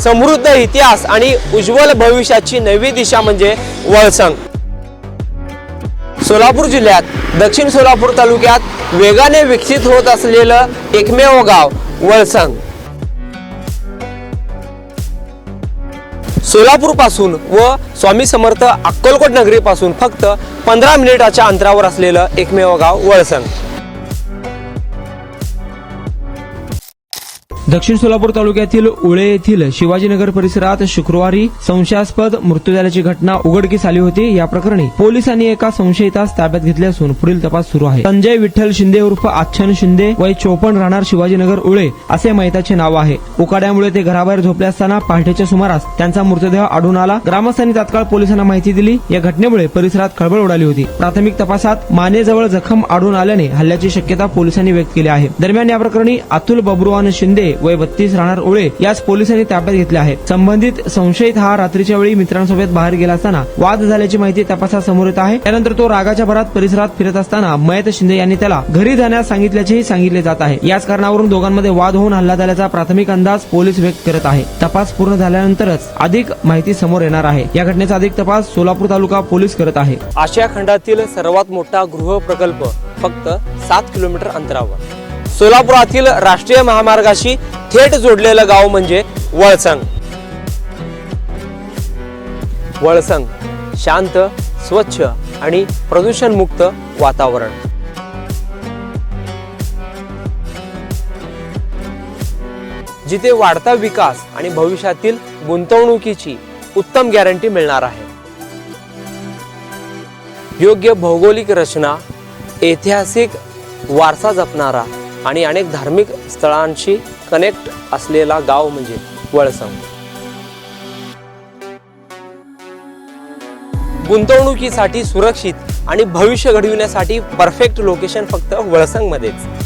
समृद्ध इतिहास आणि उज्ज्वल भविष्याची नवी दिशा म्हणजे वळसंग। सोलापूर जिल्ह्यात दक्षिण सोलापूर तालुक्यात वेगाने विकसित होत असलेलं एकमेव गाव वळसंग। सोलापूर पासून व स्वामी समर्थ अक्कलकोट नगरी पासून फक्त 15 मिनिटाच्या अंतरावर असलेलं एकमेव गाव वळसंग। दक्षिण सोलापूर तालुक्यातील उळे येथील शिवाजीनगर परिसरात शुक्रवारी संशयास्पद मृत्यू झाल्याची घटना उघडकीस आली होती। या प्रकरणी पोलिसांनी एका संशयितास ताब्यात घेतले असून पुढील तपास सुरू आहे। संजय विठ्ठल शिंदे उर्फ आच्छन शिंदे, वय 54, राहणार शिवाजीनगर उळे असे मयताचे नाव आहे। उकाड्यामुळे ते घराबाहेर झोपले असताना पहाटेच्या सुमारास त्यांचा मृतदेह आढळून आला। ग्रामस्थांनी तात्काळ पोलिसांना माहिती दिली। या घटनेमुळे परिसरात खळबळ उडाली होती। प्राथमिक तपासात मानेजवळ जखम आढळून आल्याने हल्ल्याची शक्यता पोलिसांनी व्यक्त केली आहे। दरम्यान या प्रकरणी अतुल बबरुवान शिंदे, वय 32, राहणार उळे याच पोलिसांनी ताब्यात घेतले आहे। संबंधित संशयित हा रात्रीच्या वेळी मित्रांसोबत बाहेर गेला असताना वाद झाल्याची माहिती तपासात समोर येत आहे। त्यानंतर तो रागाच्या भरात परिसरात फिरत असताना मयत शिंदे यांनी त्याला घरी जाण्यास सांगितल्याचेही सांगितले जात आहे। याच कारणावरून दोघांमध्ये वाद होऊन हल्ला झाल्याचा प्राथमिक अंदाज पोलीस व्यक्त करत आहे। तपास पूर्ण झाल्यानंतरच अधिक माहिती समोर येणार आहे। या घटनेचा अधिक तपास सोलापूर तालुका पोलीस करत आहे। आशिया खंडातील सर्वात मोठा गृह प्रकल्प फक्त 7 किलोमीटर अंतरावर। सोलापुरातील राष्ट्रीय महामार्गाशी थेट जोडलेलं गाव म्हणजे वळसंग। वळसंग शांत, स्वच्छ आणि प्रदूषण मुक्त वातावरण। जिथे वाढता विकास आणि भविष्यातील गुंतवणुकीची उत्तम गॅरंटी मिळणार आहे। योग्य भौगोलिक रचना, ऐतिहासिक वारसा जपणारा आणि अनेक धार्मिक स्थळांशी कनेक्ट असलेला गाव म्हणजे वळसंग। गुंतवणुकीसाठी सुरक्षित आणि भविष्य घडविण्यासाठी परफेक्ट लोकेशन फक्त वळसंग मध्येच।